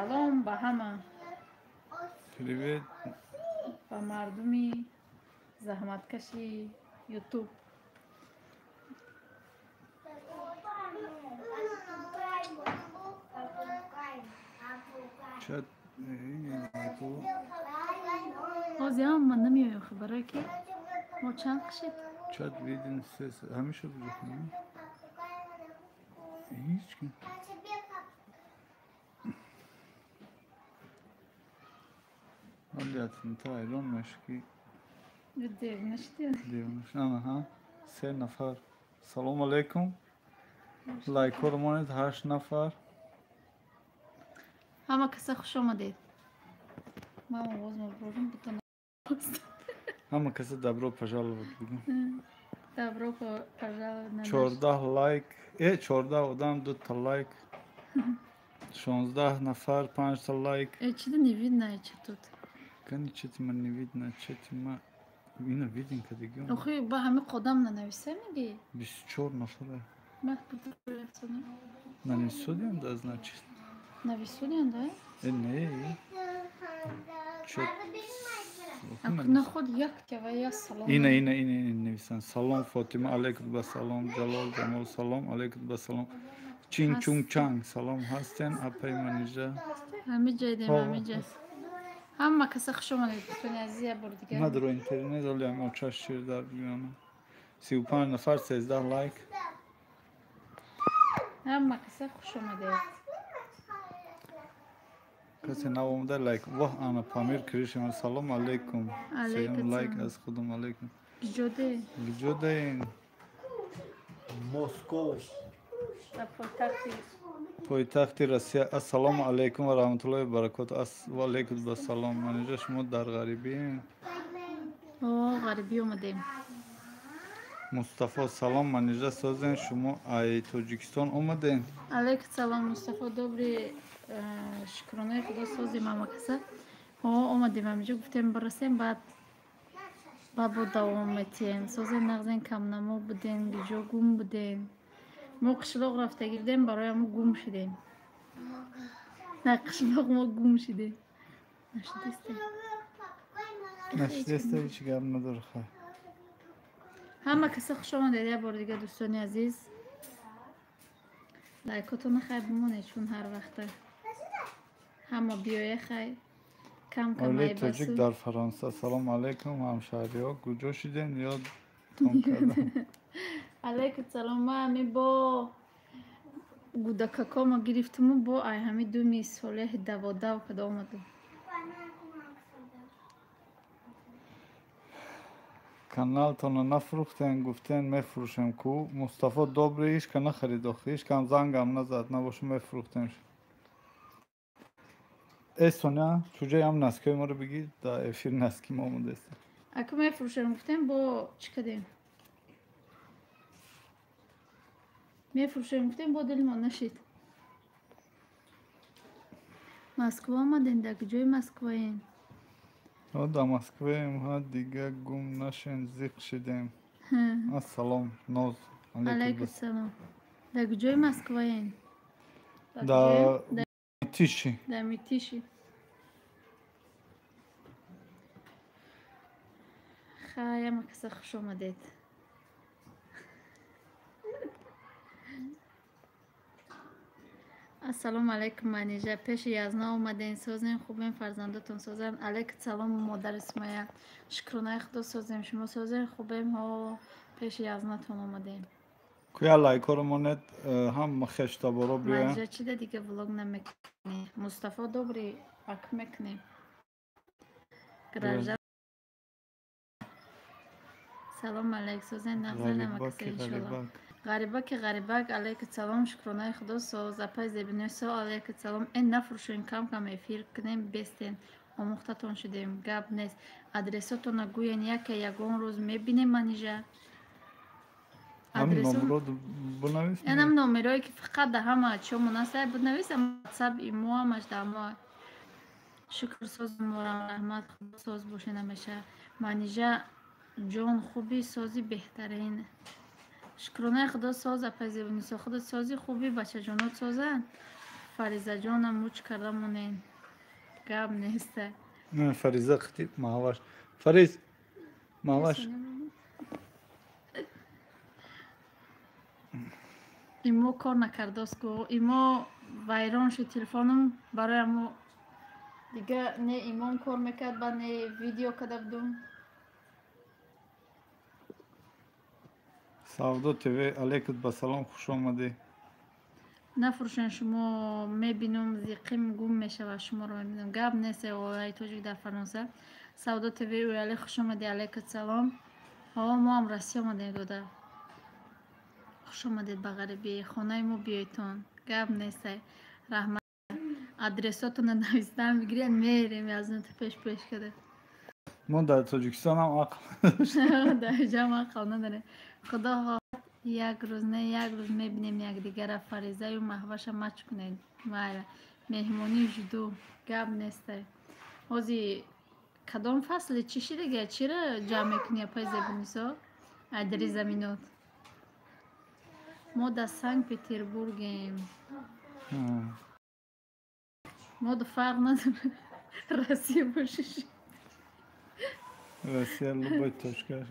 سلام به همه. Привет. به مردمی زحمتکشی یوتیوب. Chat. باز هم من نمیایم خبره که ما چند کشید. Chat vidin ses. همیشه بزنم. هیچ کی. Aliyatın tayron meşki. دیو نشدی. Diyormuş. Aha. Sen nafar. Salam aleyküm. Like hormonet 8 nafar. همه کسا خوش آمدید. ما باز مبروزم بتونم. Ama kasa dobro pожаловать bugün. Добро пожаловать на наш. 14 like. 14 odam 2 like. 16 nafar 5 like. Что-то не видно, что тут. Конечно, тебя не видно, что тебя... Видно, виден, когда идем. Охи, ба хами қодам нанависа миги? 24 нафара. Мах бутуряцани. Нанесудиям, да, значит? Нависудиям, да? Не. Чё? Наход як тебя я салом. Ина, невисан. Салом, Фатима, алейкум басалом, Джалал, Джамал, салом, алейкум басалом. Чин, чун, чанг, салом, хастен, апай манижа. Хами ҷайдем, ҳами ҷай. Ҳама каса хуш омадед. Бутуни азизия бор дигар. Ма дар интернет олиам очаш шир дар биёна. 35 нафар 13 лайк. Ҳама каса хуш омадед. Касе навомда лайк. Ваҳ, ана Памир Кришин, салом алейкум. Сеям лайк аз худум алейкум. Гиҷоде. Гиҷодаин. Москва. Пойтахти Россия. Ассалому алейкум ва рахматуллоҳи ва баракатуҳ. Ва алейкум ассалом. Манижа шумо дар ғарибиин? О, ғарибӣ омадем. Мустафо салом. Манижа созен шумо ай Тоҷикистон омаден? Алейкум салом Мустафо. Добри шукронаи худо созем амакаса. О, омадем амиҷо гуфтем барасем баъд бо давом метиҳем. Созен нағзен камнамо будем, гиҷо гум будем. Мо қишлоқ рафта гирдем бароямо гум шидем. На қишлоқ мо гум шидем. Нашидесте? Нашидесте ҳеҷ гап надор хай. Ҳама каса хуш омадед як бор дига дӯстони азиз. лайкотона хай бимонед чун ҳар вақта ҳама биёя хай кам кам Оле тоҷик дар Фаронса. Салом алейкум ҳамшаҳриҳо. Куҷо шиден ё том кардан? алейкум салом. ма ҳами бо гудакакома гирифтуму бо ай ҳами думи солеҳи даводав када омаду. Каналтона нафрӯхтен, гуфтен мефурӯшем ку. Мустафо добре ҳишка нахарид охи. Ҳишкам зангам назад. Набоша мефурӯхтем. Соня, чуҷаям наскои моро бигир. Да эфир наски мо омадест. Аку мефурӯшем гуфтем бо чӣ кадем? Мефурӯшем гуфтем бо дили мо нашид. Москва омаден, да куҷои Москваен? Да Москваем, ҳа дига гум нашен зиқ шидем. Ассалом, ноз. Алейкум салом. Да куҷои Москваен? Да Митиши. Да Митиши. хай ҳама каса хуш омадед. ассалому алейкум манижа. пеши язна омаден. созем хубем фарзандатон созен. алейкум салом модар исмоя. шукронаи худо созем шумо созен хубем. ҳо пеши язнатон омадем. Куя лайкоро монед ҳам хештаборо биёя. манижа чида дига влог намекунӣ? Мустафо добри ак мекунем. гража салом алейкум созен нағзан амакаса иншалло. ғарибаки ғарибак. алейкум салом. шукронаи худо соз. апай зебинои со. алейкум салом. эн нафурӯшен кам кам эфир кунем бестен. омӯхтатон шудем. гап нест. адресотона гӯен яке ягон рӯз мебинем манижа. янам номерое ки фақат да ҳама чо мунасаб бинависам. ватсап имо ҳамаш дамо. шукр соз морам раҳмат худо соз боше намеша. манижа ҷон хуби сози беҳтарин. шукронаи худо соз. апай зебунисо худо сози хуби бачаҷонот созан. فریزه جانم موچ کردمونین گاب نیسته نه فریزه خطیب ماهوش فریز ماهوش ایمو کار نکردست که ایمو ویران شد تلفنم برای امو دیگه نه ایمان کار میکرد با نه ویدیو کده بودم سعودو تیوی علیکت با سلام خوش آمده نفروشن شما میبینم زیقیم گم میشه و شما رو میبینم گاب نیست و ای توجه در فرانسه سعودو تیوی و علی خوش آمده علیکت سلام ها ما هم رسی آمده دوده خوش آمدید به غریبی خانه ما بیایتون گاب نیست رحمت ادرساتون رو نویستم بگیرین میریم از اون پیش کده ما در تاجیکستان هم عقل در جمع عقل نداره خدا ها یک روز نه یک روز میبینیم یک دیگر فریزه و محوش مچ کنید مایره مهمونی جدو گب نیسته اوزی کدام فصل چی دیگه چی را جمع کنی پای زبونیسا ادری زمینات ما در سنگ پتربورگیم ما در فرق نداره رسیه باشیش رسیه لبای تشکر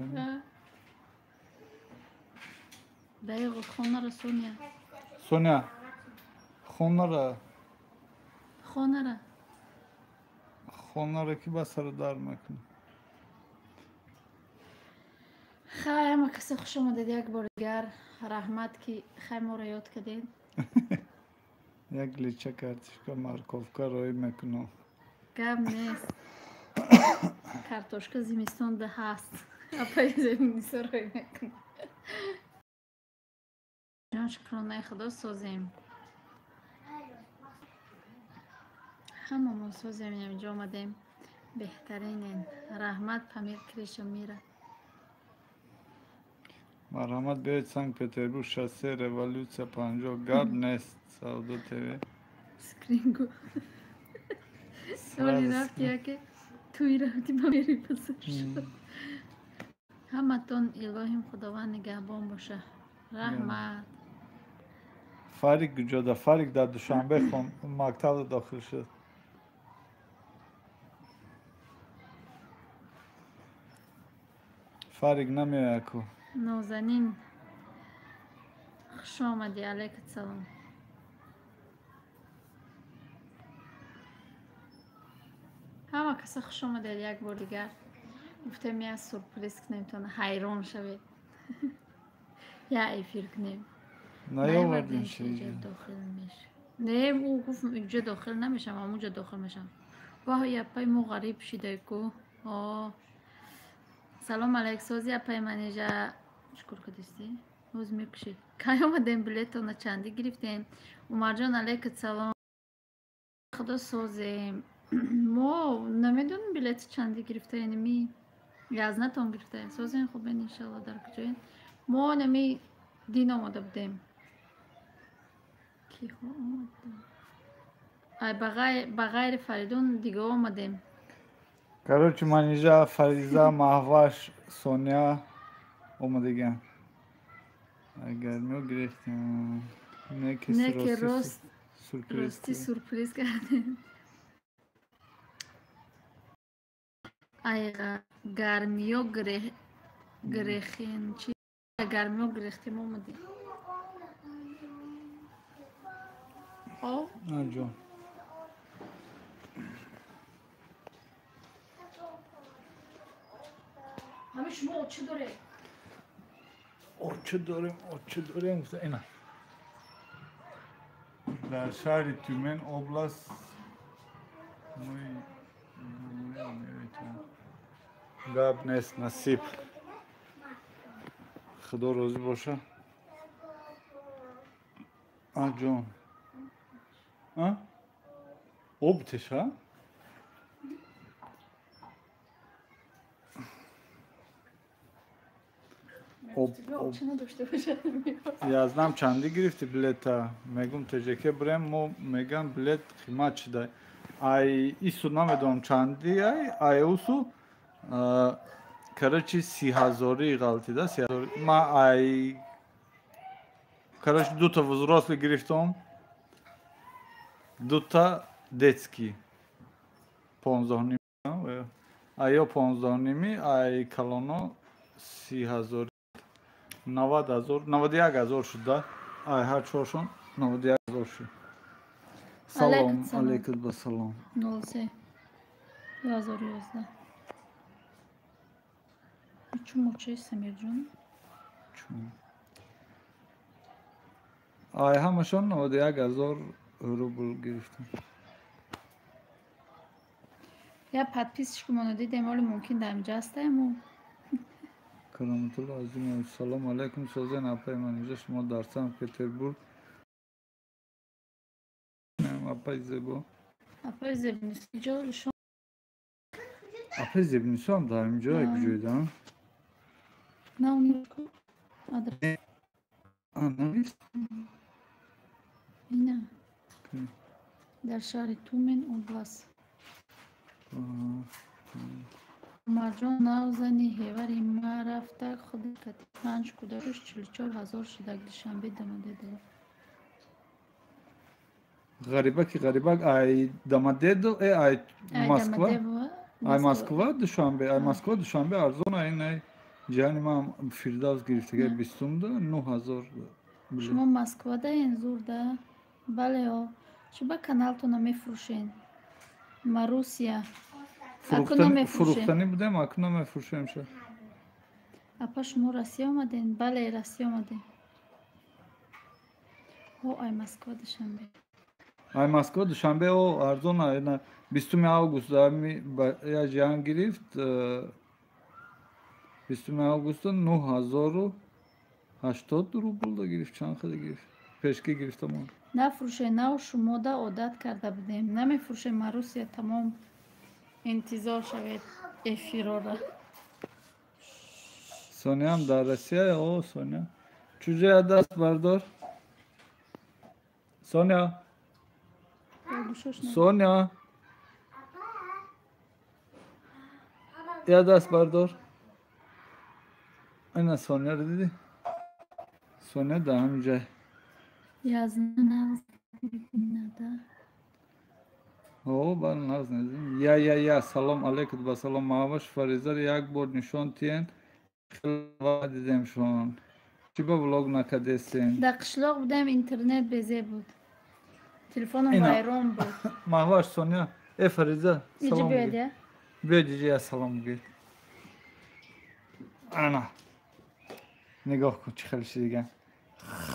دقیقا خونه را سونیا سونیا خونه را که با سر دار میکنی خیلی ما کسی خوش آمدید یک بار دیگر رحمت که خیلی ما را یاد کردید یک لیچه کارتشکا مارکوفکا روی میکنم گم نیست کارتوشکا زمستان ده هست اپای زمینیسا روی میکنم جان شکرانه خدا سازیم همه ما سازیم اینجا آمدیم بهترین رحمت پمیر کریشم میره مرحمت بیاید سنگ پتربورگ 63 رولوسیا 50 گاب نیست سعودو تیوی سکرینگو سوالی رفتی یا که توی رفتی با میری پسش همه تون الهیم خداوند نگهبان باشه رحمت فاریق کجادا فاریق در دوشنبه مکتب داخل شد فاریق نمیاد اکو نازنین خوش آمدی علیکت سلام همه کسی خوش آمدید یک بار دیگر گفتم یه سورپریز کنیم تا حیران شوید یا ایفیر کنیم نیاوردین شیجا داخل میشه نه او گفت اینجا داخل نمیشم اونجا داخل میشم گاه یه پای مو غریب شده کو سلام علیک سازی اپای منیجا شکر کدستی روز میکشید که آمدیم بلیتون چندی گرفتیم عمر جان علیکت سلام خدا سازیم ما نمیدونم بلیت چندی گرفته یعنی می یازنتون گرفته سازیم خوب این انشالله در کجایین ما نمی دین آمده بودیم کی خواه آمده بغیر فریدون دیگه آمدیم کروچ منیجا فریزا محوش سونیا اومدگن گرمیو گرفتیم نه که راستی سورپریز کردیم ایغا گرمیو گرخین چی گرمیو گرختیم اومدیم جون همه شما اوچه داره اوچه داریم اینا در شهر تیومن اوبلاست گاب نیست نصیب خدا روزی باشه جون اوبتش ها یازدم چندی گرفتی بلیتا میگم تجکه بریم مو میگم بلیت قیمت شده ای ایسو نمیدونم چندی ای اوسو کرچی 30,000 غلطی ده 30,000 ما ای کرچ دو تا وزراست گرفتم Дута детски. 15 айо 15 ай калоно 30,000 90,000 91,000 шуда ай ҳар чоршон 91,000 шуд. Салом алейкум ба салом 03 2011 чумо чи Самирҷон ай ҳамашон 91,000 рубл гирифтам. Я подписчику моно дидем вале мумкин дар инҷа ҳастаему Караматулло азим салом алейкум созен апай ман инҷа шумо дар Санкт Петербург апай зебо апай зебниҷо шо апай зебнисо ҳам дар инҷа биҷоидам на унишко адрес навист ина дар шаҳри Тумен област марҷон навзани ҳевари ма рафта худи кати 5 кударуш 44,000 шудак душанбе дамадеда ғарибаки ғарибак ай дамадедо ай москва ай москва душанбе ай москва душанбе арзон ай ай ҷани ман фирдавс гирифтага 20 9,000 шумо москвада ин зурда балео чӣ ба каналтона мефурӯшен Марусия фурӯхтанӣ будем акуна мефурӯшем шо апа шумо Россия омаден бале Россия омадем о ай Москва душанбе ай москва душанбе о арзон ай 20 август я ҷан гирифт 20 август 9,080 рубл да гирифт чанд хада гирифт пешки гирифтам нафурӯшен нав шумода одат карда будем намефурӯшем Марусия тамом интизор шавед эфирора сониям дар Россия о соня чуҷоя даст бардор соня соня я даст бардор ина соняро диди соня да ҳамҷа о бал наз назим я салом алейкум ба салом маҳваш фаризаро як бор нишон тиен хелва дидем шон чӣ ба влог накадестен дар қишлоқ будем интернет безе буд телефоном вайрон буд маҳваш соня фариза иҷи биёед я биёед иҷи я салом гӯед ана нигоҳ кун чӣ хел шидиган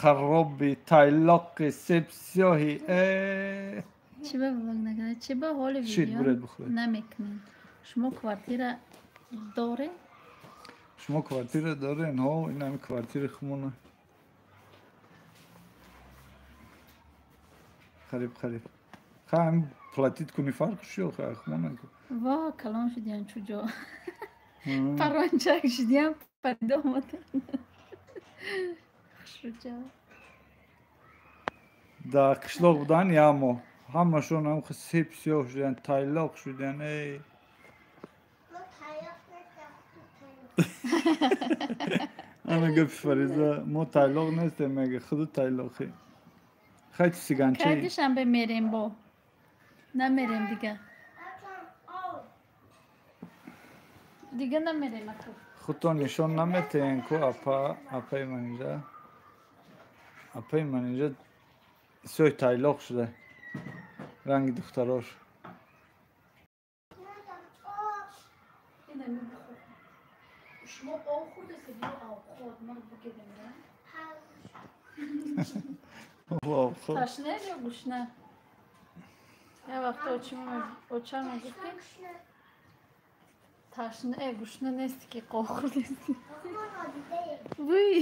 хароби тайлоқи сепсиёҳи чӣ ба влог накарда чӣ ба ҳоли шид буред видео бихӯред намекунем шумо квартира доре шумо квартира дорен ҳо ин ҳами квартири хумона қариб хаам платит куни фарқшиё хумона ва калон шудиям чуҷо парончак шудиям пайдо омадан хушрӯҷа дар қишлоқ будан як моҳ ҳамашон ҳам сеп сиёҳ шудан тайлоқ шудан ана гапи фариза мо тайлоқ нестем мега худу тайлоқи хайти сиганчи кайди шанбе мерем бо намерем дига намерем аку худтон нишон наметен ку апаи ман инҷа сӯй тайлоқ шуда ранги духтарош шумо об хӯрдеси биё овход ман бигирем ташнед ё гушна я вақто очама гуфти ташна гушна нести ки қоб хӯрдеси вуй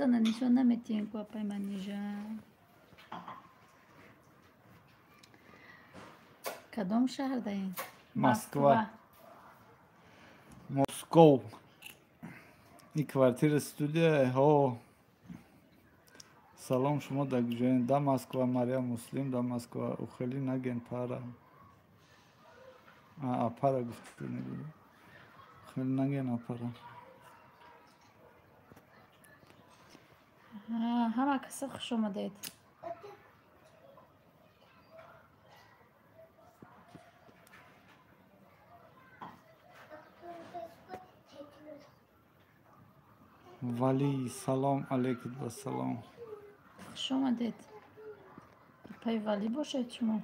хтона нишон наметием ку апай ман нижа кадом шаҳр даен москва москов ин квартира студия ҳо салом шумо дар куҷоен да москва марьям муслим да москва ухели наген пара апара гуфта ухели наген апара ҳама каса хуш омадед Vali salom aleyküm ve selam. خوش آمدید. پای ولی باشید شما.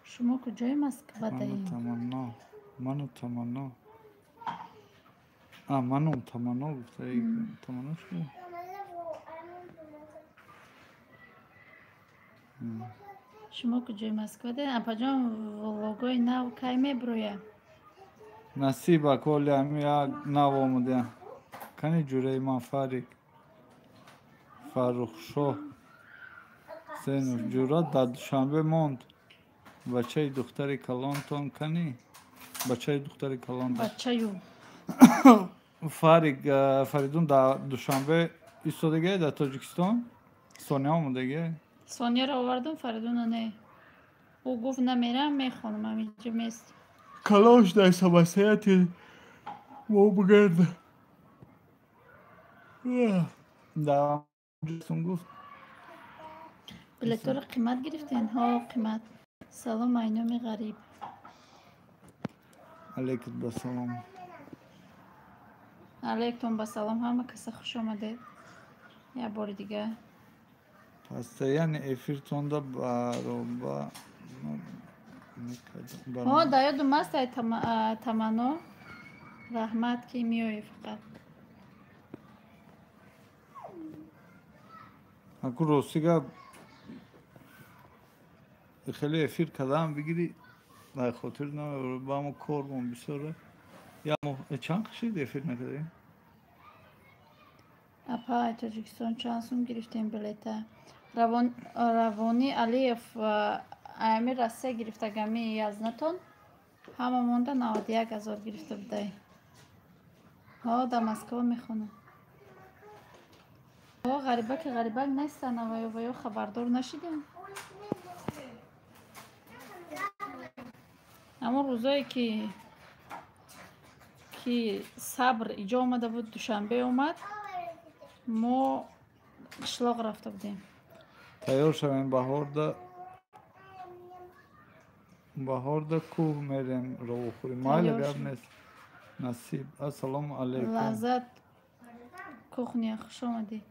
شما کجای مسکو دهید؟ Manu tamanna. Manu tamanna gufte. Tamanna şu. شما کجای مسکو دهید؟ اپا جان ولوگوی نو کی میبرویه؟ Nasiba koli amya navomude. Kani Cüreyman Faruk Şo Senur Cura da Duşanbe Mond. Baçay duktari Kalonton kani. Baçay duktari Kalonton. بچه‌یو. Faridun da Duşanbe istodege da Tacikistan. Sonya mı dege? سونیا رو آوردم فریدون نه. او گفت نمیرم میخوانم همینجا میست. Kaloş da sabasiyeti. Bu bugün. Da sungus. بلیطور قیمت گرفتین؟ ها قیمت. سلام اینامی غریب. Aleyküm ve selam. علیکم با سلام همه کسی خوش آمدید. یه بار دیگه. Hasta yani Efirton'da baroba ها دایدو مست های تمنو رحمت که میوی فقط. Haku Rosiga خیلی efir kadam bigiri daha خاطر نه با ما کارمون بسره یا چند کشید efir نکرده اپا تاجیکستان چانسون گرفتیم بلیته. روانی علیف امیر راسته گرفته گمی یزنتون همه مونده 91,000 گرفته بوده. ها در مسکو میخونه. ها غریبه که غریبه نیستن و خبردار نشیدیم. اما روزایی که صبر ایجا آمده بود دوشنبه اومد ما قشلاق رفته بودیم. تیار شویم بهار دا کوه میریم رو خوریم مال گرد نیست نصیب السلام علیکم لذت کوخنیا خوش آمدی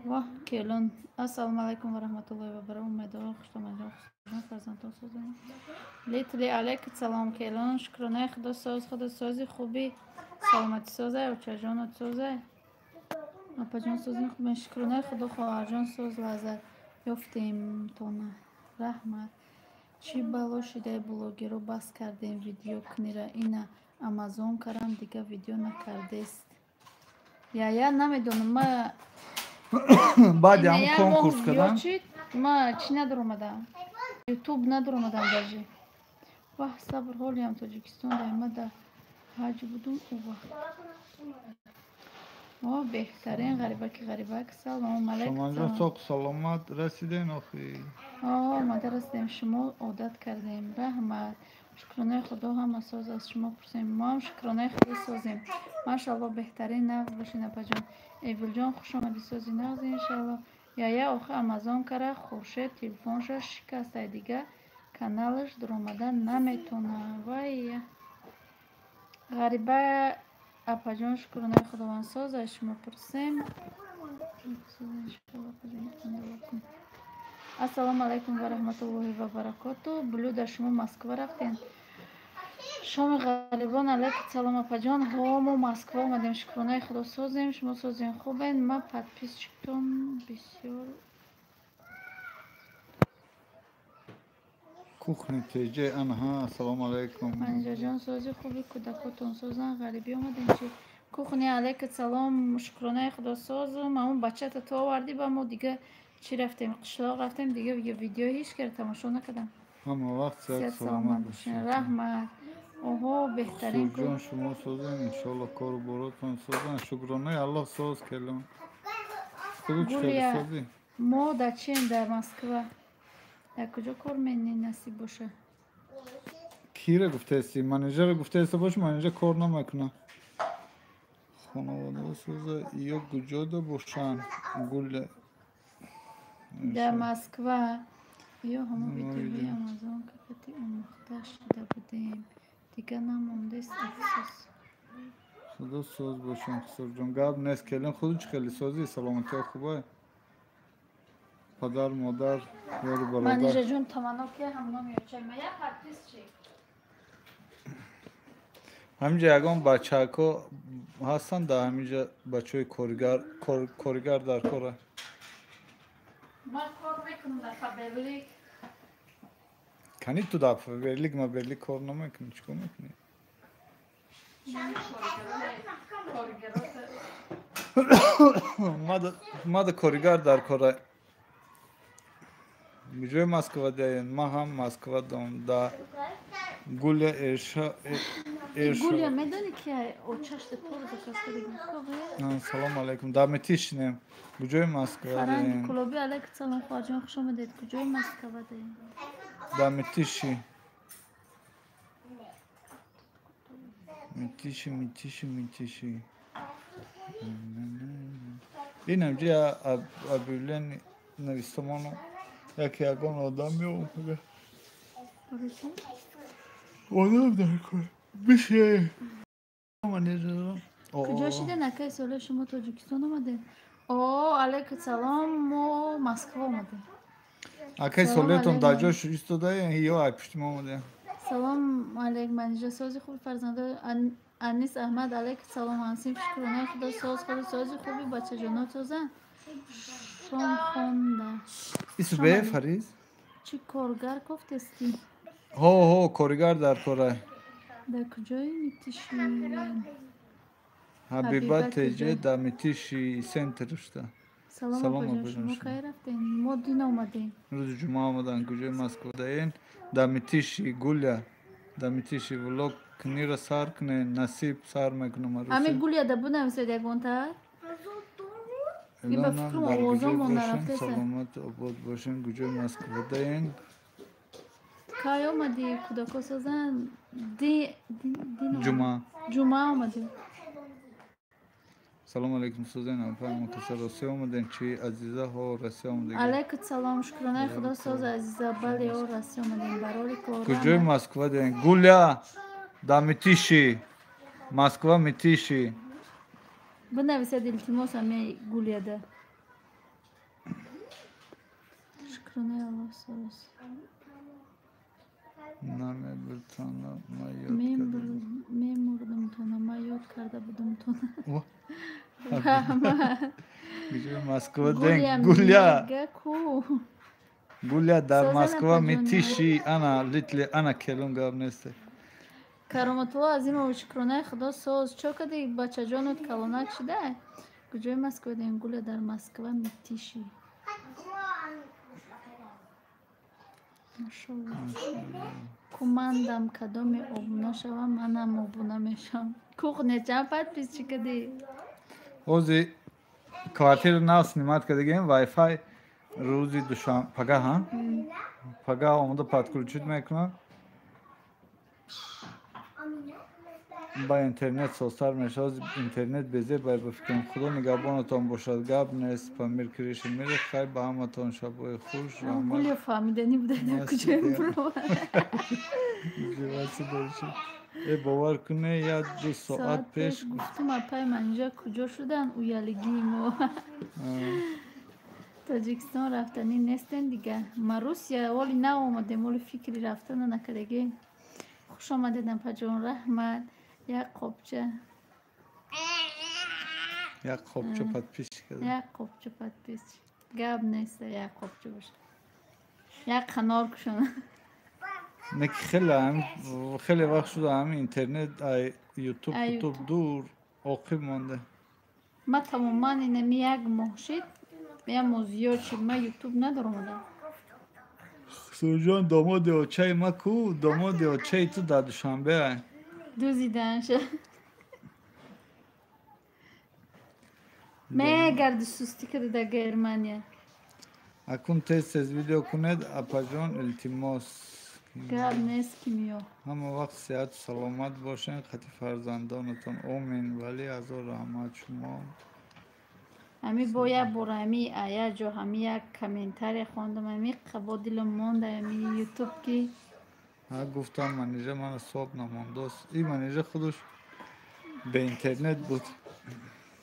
واه کلون السلام علیکم و رحمت الله و برکاته امیدوارم خوش آمدید فرزندان سازم لیتلی علیک سلام کلون شکرانه خدا سازی خوبی سلامتی سازه و چجانت سازه اپا جان سازی خوبی شکرانه خدا خواهر جان ساز لذت یافتیم تونه رحمت چی بلا شده بلوگرو بس کردیم ویدیو کنیره اینا امازون کردم دیگه ویدیو نکرده است یا نمیدونم ما بعد هم کنکورس کردم ما چی ندار اومدم یوتیوب ندار اومدم درجه واه صبر حالی هم تاجیکستان دایما در حج بودم او بهترین غریبه که سلام علیکم شما جا ساق سلامت رسیدین آخی ما رسیدیم شما عادت کردیم رحمت شکرانه خدا هم ساز از شما پرسیم ما هم شکرانه خدا سازیم ماشاءالله بهترین نغز باشین اپا جان ایول جان خوش آمدی سازی نغز انشالله یا آخه امازون کرده خورشید تلفنش شکسته دیگه کانالش در آمدن نمیتونه وای غریبه اپا جان شکرانه خداوند ساز از شما پرسیم السلام علیکم و رحمت الله و برکاته بلود شما مسکو رفتین شما غریبان علیکم سلام اپا جان ما مسکو آمدیم شکرانه خدا سازیم شما سازین خوبین ما پدپیس چکتم بسیار کوخنی پیجه انها السلام علیکم منجا جان سازی خوبی کودکاتون سازن غریبی آمدین چی کوخنی علیکم سلام شکرانه خدا سازم اون بچه تو آوردی با ما دیگه چی رفتیم قشلاق رفتیم دیگه ویدیو هیچ کرد تماشا نکردم همه وقت سیاد سلامت باشین رحمت اوه بهترین جان شما سازین انشالله کارو براتون سازن شکرانه الله ساز کلون گولیا ما در چین در مسکو در کجا کار منی نصیب باشه کیره گفته هستی منیجر گفته هستی باشه منیجر کار نمیکنه خانواده سازه یا گجاده باشن گل در مسکو یا همه ویدیوی امازون که کتی امخته شده بودیم دیگه نمونده است افسوس خدا سوز باشن خسر جون گاب نیست کلن خودش خیلی سوزی سلامتی خوبه پدر مادر یار برادر منیجه جون تمنا که همونم یوچه میا پرتیس چی؟ همینجا یکان بچه ها هستن در همینجا بچه های کارگر در کاره من کار میکنم در فبرلیک کنی تو در برلیک ما برلیک کار نمیکنی چکار میکنی؟ ما در کارگر در کاره بجای مسکو داین ما هم مسکو دارم در گل ارشا گولیا میدونی که اوچش تو رو دکسته دیگه سلام علیکم در متیشنیم بجای مسکو فرنگ داین کلوبی علیک سلام خواجان خوش آمدید کجای مسکو داین در متیشی میتیشی این همجی ابیلن نویستمانو یکی یکان آدم میامده آدم در کنه بشه کجا شده نکه ساله شما تاجیکستان آمده علیک سلام ما مسکو آمده اکی سالیتون در جا شویست داده یا ای پشتی ما آمده سلام علیک منیجه سازی خوبی فرزنده انیس احمد علیک سلام انسیم شکرانه خدا سازی خوبی بچه جانا توزن شام خونده ایسو به فریز چی کارگر گفتستی؟ هو کارگر در کاره در کجایی میتیشی؟ حبیبت تیجه در میتیشی سنترشته سلام آقا شما که رفتین؟ ما دین آمدین روز جمعه آمدن کجای مسکو داین در میتیشی گولیا در میتیشی ولوگ کنیره سر کنه نصیب سر میکنه مروسی همه گولیا در بود نمیسید یکون تر؟ این با فکرم آوازان ما نرفته سر سلامت آباد باشن کجای مسکو داین که آمدی کودکا سازن جمعه آمدی سلام علیکم سوزن افهم مکسر رسی آمدن چی عزیزه ها رسی آمدن علیکم سلام شکرانه خدا ساز عزیزه بله ها رسی آمدن برای کارانه کجای مسکو داین گولیا دا میتیشی مسکو میتیشی بنویسید التماس همه گولیا ده شکرانه الله ساز نامه برتانه ما یاد میمردم تونه ما یاد کرده بودم تونه کجای مسکو داین گولیا گولیا در مسکو میتیشی انا لیتلی انا کلون گاب نیسته کرامت الله عظیم و شکرانه خدا ساز چو کدی بچه جانت کلانک شده کجای مسکو داین گولیا در مسکو میتیشی ماشاءالله کماندم کدام ابونا شوم منم ابونا میشم کوخ نچم پد پیس چی کدی اوزی کوارتیر ناو سنیمات کدگیم وای فای روزی دوشان پگه ها پگه آمده پاتکلچید میکنم با اینترنت سوستر میشه از اینترنت بزه باید بفکرم خدا نگهبانتان باشد گب نیست پامیر کریش میره خیر با همتان شبای خوش گولی فهمیدنی بوده در کجای برو جواسی دارشید باور کنه یا 2 ساعت پیش گفتم اپای منجا کجا شدن او یالگی ما تاجیکستان رفتنی نیستن دیگه ما روسیه والی نه آمدیم والی فکری رفتن نکردگی خوش آمدیدم پجان رحمت یک قبچه پد پیش کرده یک قبچه پد پیش گب نیسته یک قبچه باشه یک خنار کشونه خیلی وقت شده همین اینترنت یوتیوب دور عاقب مانده ما تماما اینمی یک ماه شد یه موزیار شد ما یوتیوب ندارم سوجان داماد آچه ما کو داماد آچه تو در دوشنبه دوزیدن شد من گرد سوستی کرده در گرمانیا اکون تست ویدیو کنید اپا جان التماس گرد نیست کمیو همه وقت صحت و سلامت باشین خطی فرزندانتان آمین ولی از رحمت شما همی باید برو همی آیا جو همی یک کامنتاری خوندم همی قبا دلم مانده همی یوتیوب کی ها گفتم منیجه من صاحب نمانده است این منیجه خودش به اینترنت بود.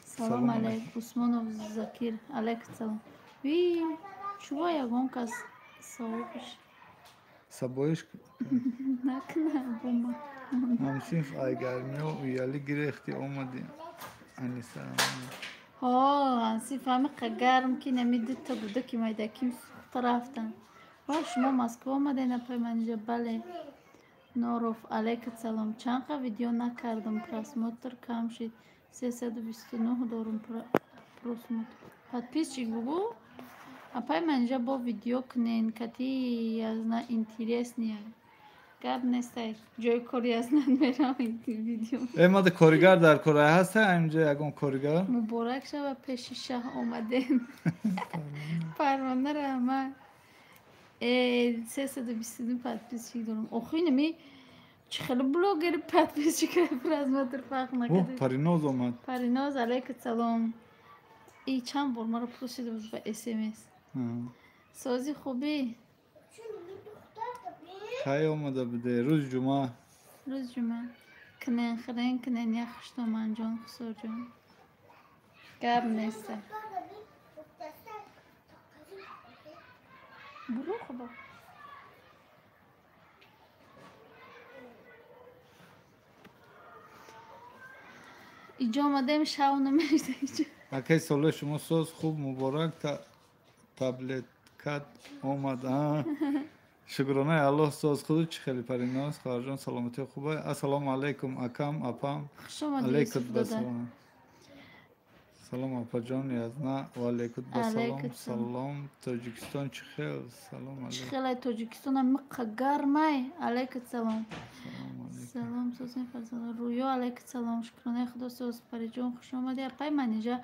سلام علیک عثمان زکیر علیک سلام. وی شو یگان کس صاحبش Sabahış نکنه بوما. hamsif aygarmıyor üyeli girehti olmadı. Anisa. ها سی فهمی قگرم که نمیدید تا بوده که مایده کیم سوخت رفتن و شما مسکو آمده نپای منجا بله نوروف علیکت سلام چند قا ویدیو نکردم پرسموتر کم شید 329 دارم پرسموتر подписчик چی بگو اپای منجا با ویدیو کنین کتی از نه اینتیریسنیه گب نیسته جای کاری از نه میرم این ویدیو Ama da korigar dar koray hasta önce yagon korigar. مبارک شوه پیش شه آمدین پروانه رو همه 322 подписчик دارم آخی نمی چه خیلی بلاگری подписчик پر از مادر فرق Oh نکرده parinoz olmadı. پریناز علیکت سلام ای چند بار مرا پرسیده بود به SMS سازی خوبی Kay olmadı bir de Ruz Cuma. روز جمعه کنن خرین کنن یخشتا من جان خسار جان گرم نیسته برو خوبا اینجا آمدیم شاو نمیشته اینجا Akay solo şumu söz khub mübarek ta tablet kat olmadı. Şükrane Allah söz khudu çıkeli parinoz kharjon salameti khubay. Assalamu alaikum akam apam. خوش آمدی Aleyküm یوسف داده selam. Salam apacan yazna. Ve aleyküm selam. Aleyküm selam. Salam Tacikistan çıkıyor. Salam aleyküm. خیلی تاجیکستان هم گرمه علیکت سلام Salam aleyküm. سلام سوزین فرزانه رویا علیکت سلام شکرانه خدا سوز پری جان خوش آمدی پای من اینجا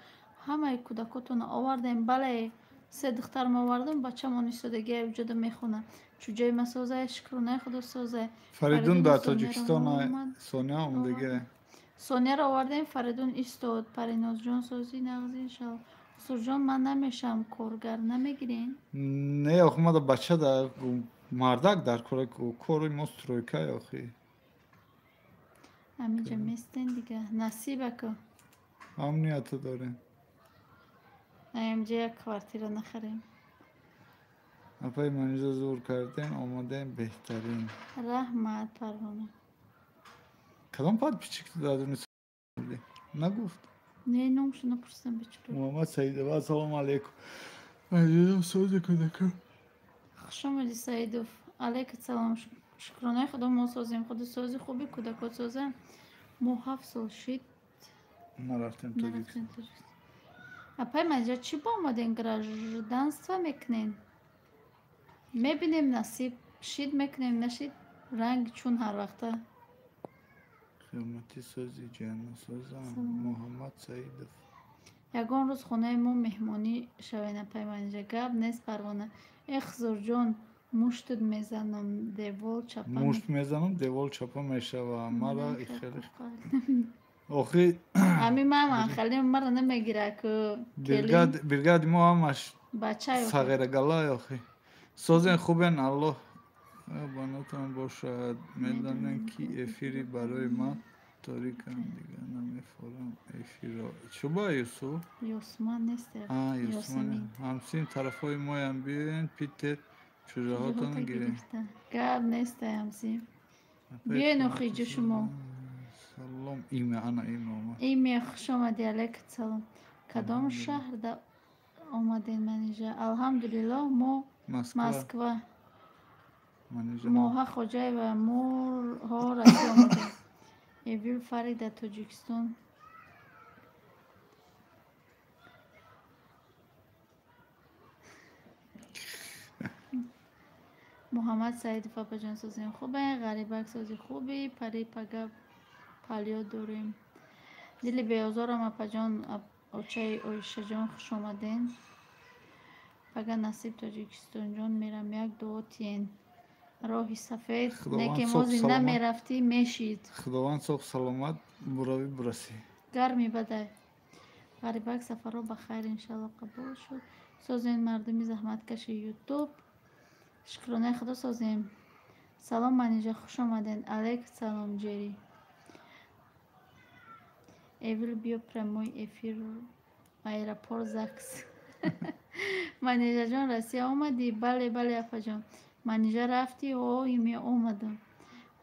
همه کودکاتون آوردیم بله سه دخترم آوردم بچه من ایستادگی وجود میخونه چوجای مسازه شکرانه خدا سوزه Feridun da Sonya Tacikistan'a Rahman. Sonya omdege. سونیا رو آوردیم فریدون ایستاد پریناز جان سازی نغزی انشالله خسر جان من نمیشم کارگر نمیگیرین Ne okuma da bacha da mardak dar koru mostroyka yoxi. همینجا میستین دیگه نصیبه که Amniyatı dare. اینجا یک کوارتیر نخریم Apay maniza zor kardin omaden behtarin. رحمت پروانه Kadam pad piçikti da dün söyledi. Ne guft? نه نومشو نپرسم بچه Muhammed Said ve selamun aleyküm. Ayda sözü kadar. خوش آمدی سعیدوف علیکت سلام شکرانه خدا ما سازیم خدا سازی خوبی کودکات سازم ما 7 سال شید Naraftem Tacikistan. نرفتیم تاجیکستان اپای مجا چی با آمدین گراجدانستا میکنین میبینیم نصیب شید میکنیم نشید رنگ چون هر وقته Kıymeti sözü cennet sözü Muhammed Said. یگان روز خونه ما مهمانی شوین اپای منجا گب نیست پروانه اخزار جان مشتد میزنم دیوال چپم Muşt mezanım devol çapa meşava. Mara ikheli. Oxi امی من خیلی مرا نمیگیره که کلی birgad mu amaş بچه های sagere gala yoxi. Sözün xuben Allah banatan boşad medanen ki efiri baroy ma torikan diga name falan efiro. Çuba Yusuf. یوسمان نیست Aa Yusuf. یاسمین Hamsin tarafı moyan bin Peter çocuğatın gire. گرد نیست همسی بیاین اخیجو شما Salam ime ana ime ama. ایمی خوش آمدی علیکت سلام کدام شهر دا آمدین من اینجا الحمدلله ما Moskva. مسکوا Manija. ماها خوجای و مور ها رسی آمدیم ایویل فرید در تاجیکستان محمد سعید پاپا جان سازیم خوبه غریبک سازی خوبی پری پگا پالیو داریم دلی بیازارم اپا جان اوچای اویشه جان خوش آمدین پگا نصیب تاجیکستان جان میرم یک دو تین راهی سفید خداوند نکه صبح ما زنده سلامت. میرفتی میشید Xudovan çok salamat buravi burası. گرمی بده غریبک سفر رو بخیر انشالله قبول شد سازین مردمی زحمت کشی یوتیوب شکرانه خدا سازیم سلام من اینجا خوش آمدین علیک سلام جری Evil bio прямой эфир аэропорт ЗАГС. Манижа ҷон Россия омадӣ? Бале бале апа ҷон. Манижа рафтӣ? Ой ми омадам.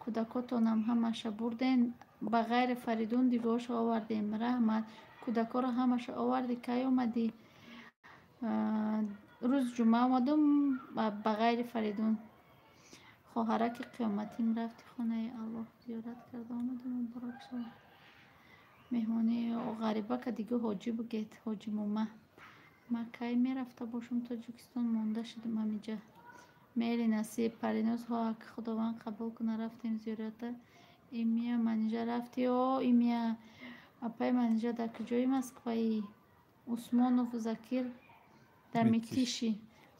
Кӯдакотонам ҳамаша бурден, ба ғайри Фаридун дигоҳошо овардем. Раҳмат. Кӯдакоро ҳамаша оварди. Кай омадӣ? Рӯз ҷумъа омадам ба ғайри Фаридун. хоҳараки қиёматим рафти хонаи Аллоҳ зиёрат карда омадам. Муборак шавад. меҳмони ғарибака дига ҳоҷӣ бугед, ҳоҷи мума. Ма кай мерафта бошам Тоҷикистон, монда шудам ҳамиҷа. мейли насиб паринос ҳоак худованд қабул куна. рафтем зиёрата. имия манижа рафти? О имия апай манижа дар куҷои Москваи? Усмонов Закир дар Митиши.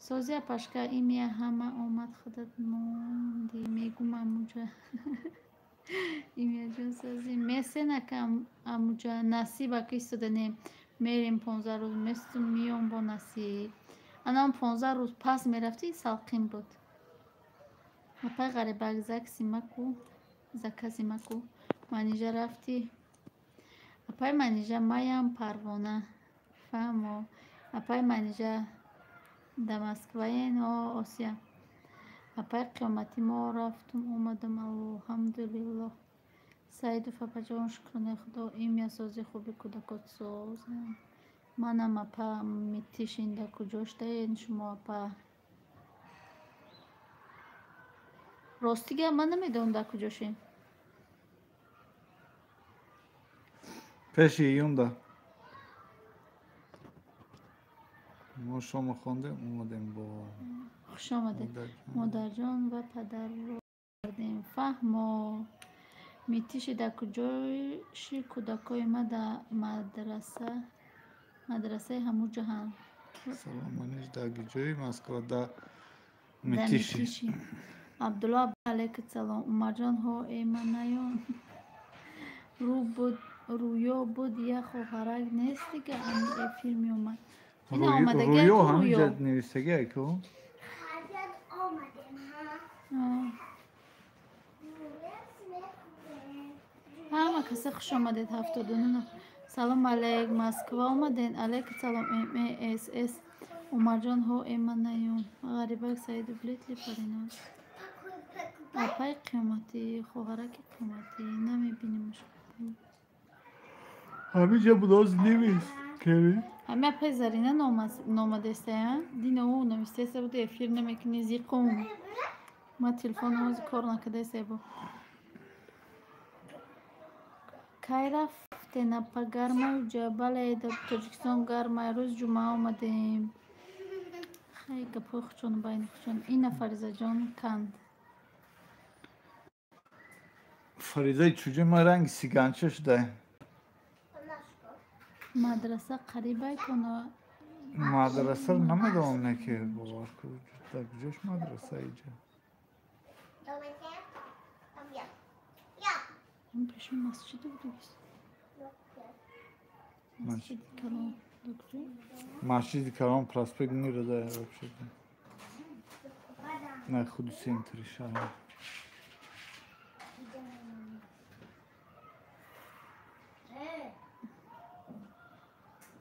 сози апашка имия ҳама омад худат монди мегум амуҷа. имия ҷон сози месенака амуҷа насибака истоданем. мерем 15 рӯз местум миём бо насиб. анам 15 рӯз пас мерафти салқин буд. апай ғарибак закази маку. манижа рафти? апай манижа маям парвона фаҳмо. апай манижа да Москваен? О Осия. апай қиёмати мо рафтум омадам. алҳамдулиллоҳ. Саидов апаҷон шукроне худо. имя сози хуби кӯдакот соз. манам апа митишин да куҷоштаен шумо апа? ростига ман намедонам да куҷошем. пеши июнда мо шомо хондем омадем бо хуш омадед модарҷон ва падарро кардем. фаҳмо. митиши да куҷоши кӯдакои ма да мадрасаи ҳаму ҷаҳан. салом маниш да куҷои Москва да митиши. абдулла алейкум салом. умарҷон ҳо эманаён рӯё буд я хоҳарак нест дига ами эфир меомад. рӯё ҳамиҷа нависагиаку ҳама касе хуш омадед. 79. салом алейк. москва омаден? алейкум салом. мсс умарҷон ҳо эманаён ғарибак саиду блитли паринос. апай қиёмати хоҳараки қиёмати намебинемш. ҳамиҷа буноз невист кери ҳами апай зарина номадестая дина ӯ навистеса буд эфир намекунӣ зиқум. ма телефон ҳози кор накадеса бо. кай рафтен апа? гармаю ҷа? бале да Тоҷикистон гармай. рӯз ҷумъа омадем. хай гапҳои хучон байни хучон. ина фаризаҷон канд. фаризаи чуҷи ма ранги сиганча шудаем. мадраса қарибай куно. мадраса намедонам неки бовар куҷ дар куҷош мадраса иҷа. ин пеши масҷид будагист. масҷиди калон. масҷиди калон проспект мирада вообще-то. на худи центри шаҳр.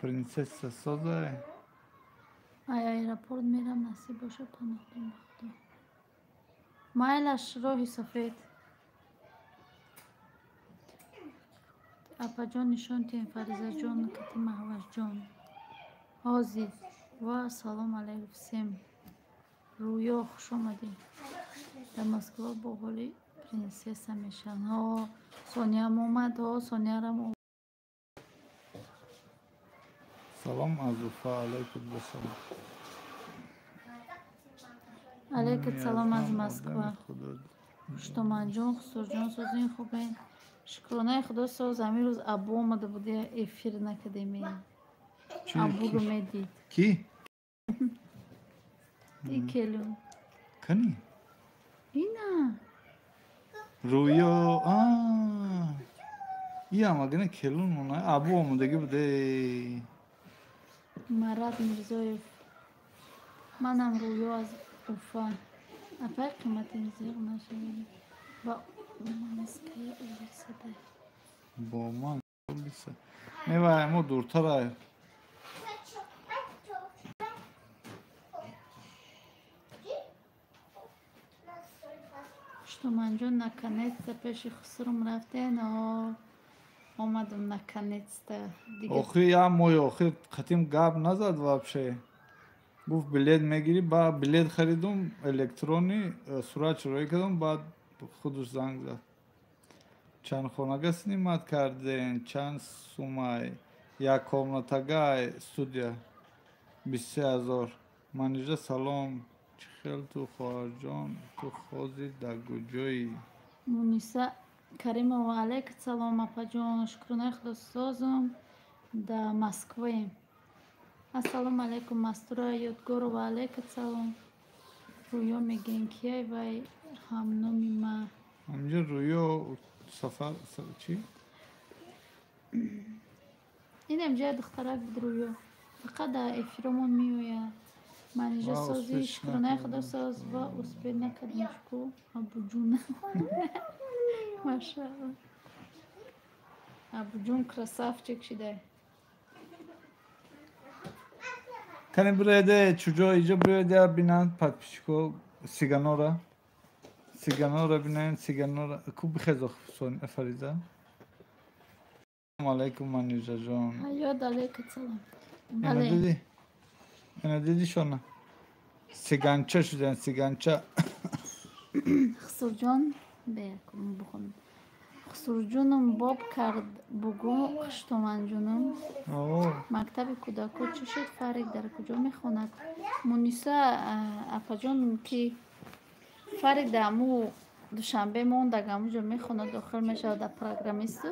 принцесса соза. ай аэропорт мерам насиб бошад паноҳдем ба худо. майлаш роҳи сафед. апаҷон нишон тиҳем. фаризаҷон кати маҳвашҷон ҳозир ва салом алейкум всем. рӯё хуш омадед. дар москва бо ҳоли принсесса мешаванд. ҳо сониям омад. ҳо сониярам салом аз уфа. алейкум басалом. алейкум салом аз москва. хуштомадҷон хусурҷон созин хубен. шукронаи худо соз. ҳамин рӯз абу омада буди эфир накадем. абуро медид. ки келун кани ина рӯё иамагина келун мона абу омадаги буде. марат мирзоев. манам рӯё аз уфа. апай қимати зиқ нашавед ба манская улица дай. бо ман Ne var mı durtaray? Что манжо наконец-то пеши хусрум рафтен, омадам наконец-то. Охи я мой охи хатим габ назад вообще. Гуфт билет мегири, ба билет харидум электронный, сурат шурой кардам, баъд худаш занг зад. Чанд хонага снимат карден, чанд сумай, як комнатагай студия 23000. Манижа салом, чӣ хел ту хоҳарҷон, ту хози дар куҷоӣ? Муниса Каримова, алейкум салом апаҷон, шукрунай худосозум да Москваем. Ассалому алейкум Мастура Ёдгорова, алейкум салом. Рӯё мегӯем кияй вай ҳамноми ма. Ҳамҷо рӯё сафар чӣ? Инем ҷоя духтарак буд рӯё. Фақат дар эфиромон меояд. Манижа созӣ шукрунай худосоз ва успеҳ накардем шуку абуҷуна. Машаалло. Абуҷун красавчик шидай. Кани бирояде чуҷо иҷо бирояде бинанд подписчико сиганора. Сиганора бинанд сиганора. Ку бихезох сон Фариза. Ассалому алейкум Манижа ҷон. Ҳаёт алейкум салом. Ина диди? Ина диди шона? Сиганча шудан сиганча. Хусурҷон бекум бухун. Хусурҷонум боб кард бугу хуштоманҷонум. Мактаби кӯдако чӣ шуд? Фарик дар куҷо мехонад? Муниса апаҷон ки Фарик дар аму душанбе мондаг амуҷо мехонад, дохил мешавад дар программисту.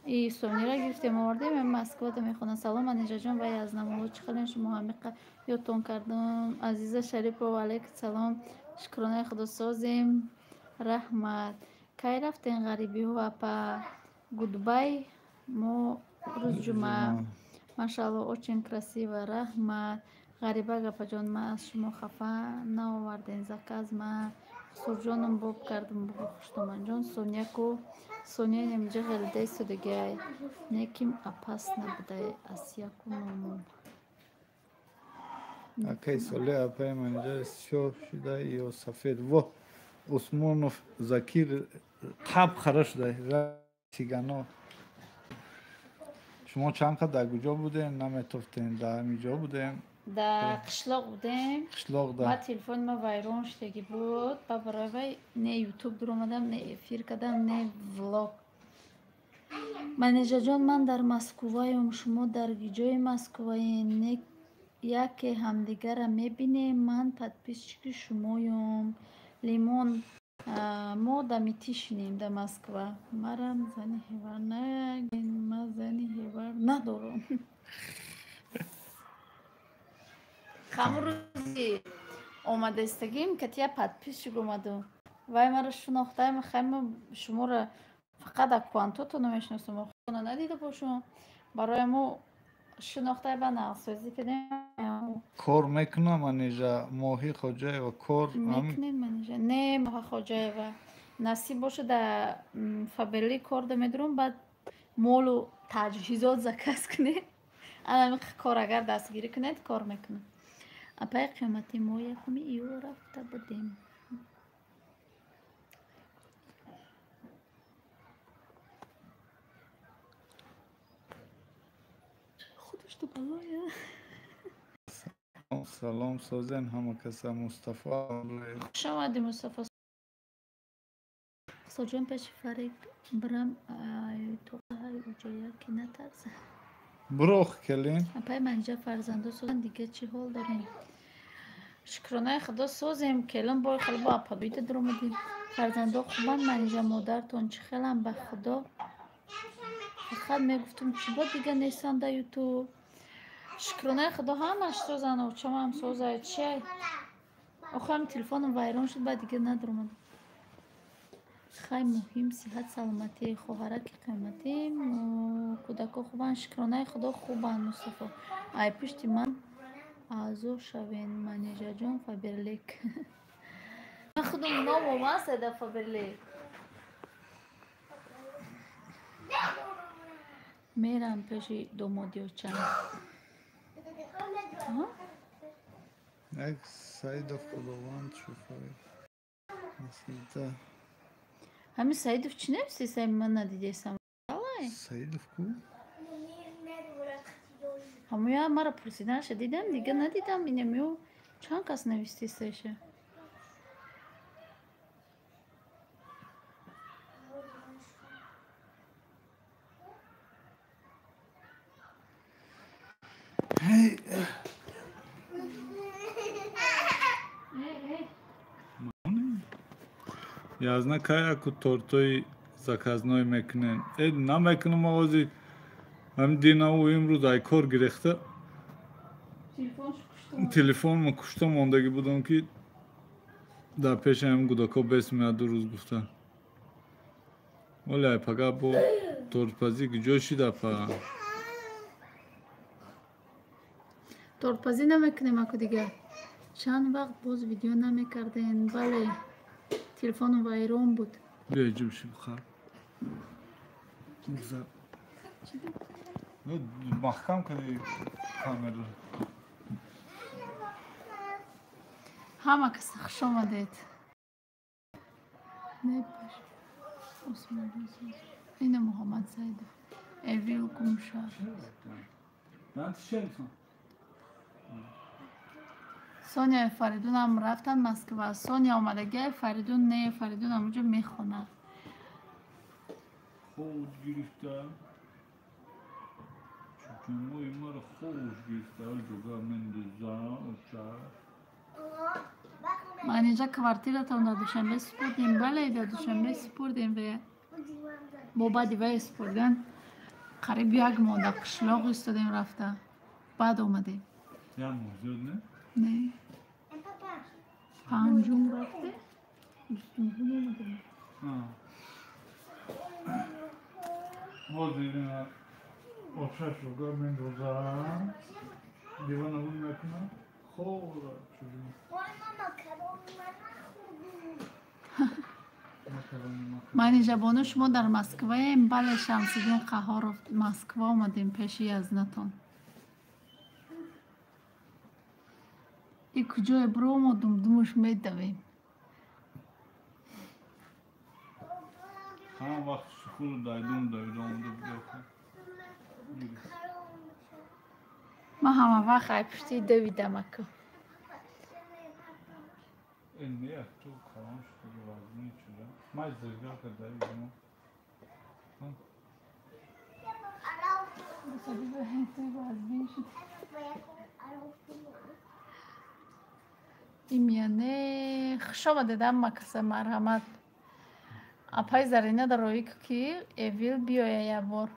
И сонира гирифтем овардем, Москвада мехонад. Салом Анижаҷон, вай аз намоҳо чӣ хелен шумо ҳамиқа ёдтон кардам. Азиза Шарипова, алейкум салом. Шукронаи худосозем. Раҳмат. Кай рафтен ғарибиҳо апа? Гудбай. Мо рӯз ҷумъа. Машаалло, очин красива. Раҳмат. Ғарибак апаҷон, ман аз шумо хафа наовардем заказ. Ман хусурҷоным боб кардам бугу хуштоманҷон. Сонияку Сония немиҷа ғелидаи судагай. Неким апас набудай асияку номон. Акай соле апай манҷа сиё шудай ё сафед. Во Усмонов Закир қаб хара шудай. Сигано. Шумо чанд қад дар куҷо будем? Наметофтем. Дар ҳаминҷо будем. Дар қишлоқ будем. Қишлоқ да. Баъд телефони ма вайрон шудагӣ буд. Ба барои вай не ютуб дуромадам, не эфир кардам, не влог. Манижаҷон, ман дар Москваем, шумо дар киҷои Москваен? Яке ҳамдигара мебинем. Ман подписчики шумоём. Лимон, мо да Митишинем да Москва. Марам зани ҳевар нагин, ман зани ҳевар надорам. Хамун рӯзи омадастагим катия подписчик омаду. Вай маро шунохтаем, хайма шуморо фақат дар квантото намешиносам. Хона надида бошам. Барои мо шунохтаи ба навсозӣ кардем. Кор мекунам Манижа Моҳӣ Хоҷаева кор мекунем Манижа. Не Моҳа Хоҷаева. Насиб боша дар Фаберли кор дамедурам, баъд молу таҷҳизот заказ кунед. Ана корагар дастгирӣ кунед, кор мекунам. Апай қиёмати мо 1 июл рафта будем. Худаш ту балоя. Салом созен ҳама каса Мустафо. Хуш омадӣ Мустафо. Соҷон пеши Фарик бирам тоқаҳай уҷоя ки натарса. Бурох келин. Апай манҷа фарзандо созен дига чӣ ҳол дорем? Шукронаи худо созем. Келин бой хеле ба ападоида дуромадем. Фарзандо хубанд Манижа модартон чӣ хелан ба худо. Фақат мегуфтум чӣ бо дига нестан да ютуб. Шукронаи худо ҳамаш созан, очамам созай чай. Охирам телефонам вайрон шуд, ба дига надуромадам. Хай муҳим сиҳат саломатии хоҳараки қиматим. Кӯдако хубанд. Шукронаи худо хубанд Мустафо. Ай пушти ман аъзо шавен. Манижаҷон Фаберлик. Ман худам номом аст дар Фаберлик. میرم پیش دومادی و چند یک سعید خداوند شوفای نسیده همین سعیدوف چی نمیسی سعید من ندیدیستم سعید کو؟ همون یا مرا پرسیدن شد دیدم دیگه ندیدم اینمیو چند کس نویستیستشه Я знаю, ако тортой заказной мекнен. Намекну мағази ҳам динаву имрӯз ай кор гирехта. Телефонмо кушта мондаги будам ки дар пеши ҳамин гудако 20 минут 2 рӯз гуфтан. Вале ай пага бо тортпазӣ киҷо шида па. тортпазӣ намекунем ако дига чанд вақт боз видео намекардем бале телефоном вайрон буд бия ҷиб ши бихар маҳкам кади камера ҳама каса хуш омадед ина муҳаммад саидов эвил гумшар соня фаридун ҳам рафтан москва соня омадаги фаридун не фаридун ҳамуҷо мехонад خوش گرفته چون موی مرا خوش گرفته جگه من دوزا من اینجا کvartiratон дар душанбе супурдем бале дар душанбе супурдем ва бо баъди вай супурдан қариб як моҳ дар қишлоқ истодем рафта баъд омадем як моҳ зиёд не не панҷум рафте дустунҳум омадем باز دیدیم آتش رو گاه من روزم دیوان اون نکنم خوب شدیم من اینجا بانو شما در مسکوه ایم بله شمسیدین قهار مسکوه آمدیم پیشی از نتون ای کجای برو ما دمدمش میدویم همه وقت شکل دایدون بگرد ما همه وقت ای پشتی دویدم اکو این نیه تو کارانش کلی وزنی چوده ما از زرگاه که دویدم این میانه خوشا دیدم مکسه مرحمت اپای زرینه در روی که ایویل بیایه یه بار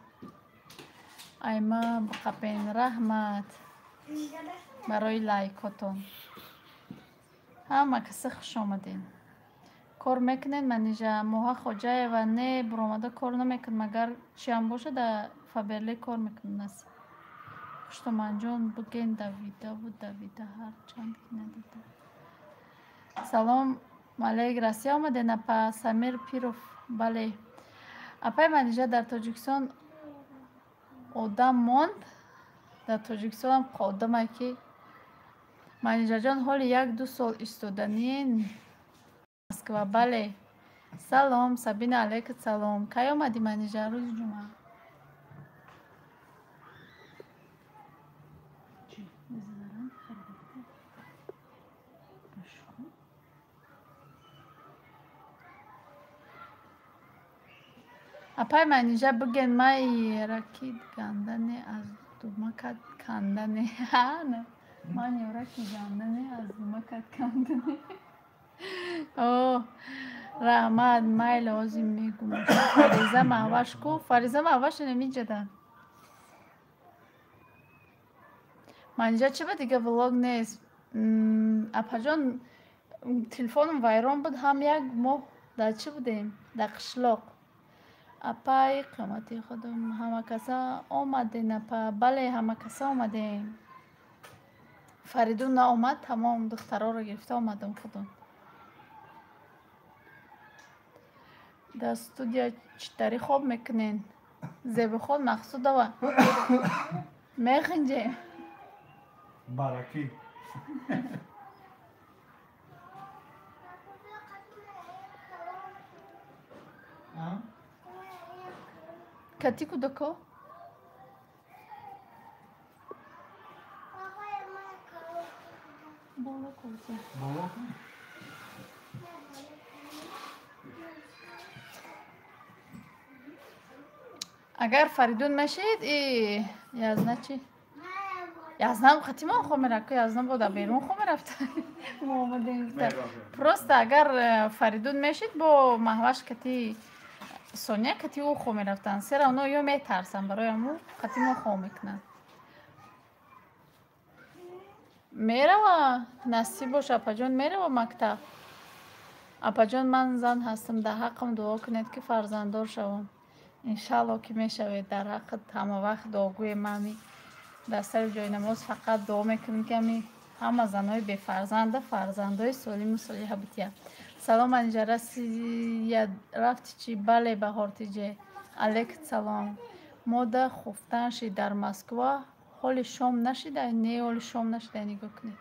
ایما بقپین رحمت برای لایکاتون همه کسی خوش آمدین کار میکنین من اینجا موها خوجه و نه برامده کار نمیکن مگر چی هم باشه در فبرلی کار میکنن است خوشتا من جان بگین دویده و دویده هر چند که ندیده سلام مالک راسی آمده نپا سمیر پیروف بله اپای من اینجا در تاجیکستان آدم ماند در تاجیکستان هم قادمه که منیجا جان حال 1-2 سال ایستادنین مسکو بله سلام سبین علیکم سلام کی آمدی منیجا روز جمعه اپای منیجا بگن مای رکید گندنه از دومکت کندنه نه من یورا کی گندنه از دومکت کندنه اوه رحمت مای لازم میگم فریزه محوش کو فریزه محوش نمیجدن منیجا چه به دیگه ولاگ نیست اپا جان تلفنم وایران بود هم یک ماه در چه بودیم در قشلاق اپای قیمتی خودم همه کسا آمدین اپا بله همه کسا آمدین فریدون آمد تمام دخترها رو گرفته آمدم خودم در استودیا چطوری خواب میکنین زیب خود مقصود و میخنجه Baraki. کتی کدکو بالا کوزه اگر فریدون میشید ای یازنه چی؟ یازنه هم خطی ما خو میرکه یازنه بوده بیرون خو میرفته ما آمدیم پروست اگر فریدون میشید با محوش کتی سونیا کتی او خو میرفتن سر اونا یا میترسن برای امو کتی ما خو میکنن میره و نصیب باش اپا جان میره و مکتب اپا جان من زن هستم در حقم دعا کنید که فرزنددار شوم انشالله که میشوید در حق تمام وقت دعاگوی مامی در سر جای نماز فقط دعا میکنم که می همه زنهای بی فرزنده فرزندهای سالم و صالح بودیم سلام انجا رفتی چی بله بهار تیجه علیکت سلام ما در خفتن شی در مسکو حال شام نشیده نه حال شام نشیده نگاه کنید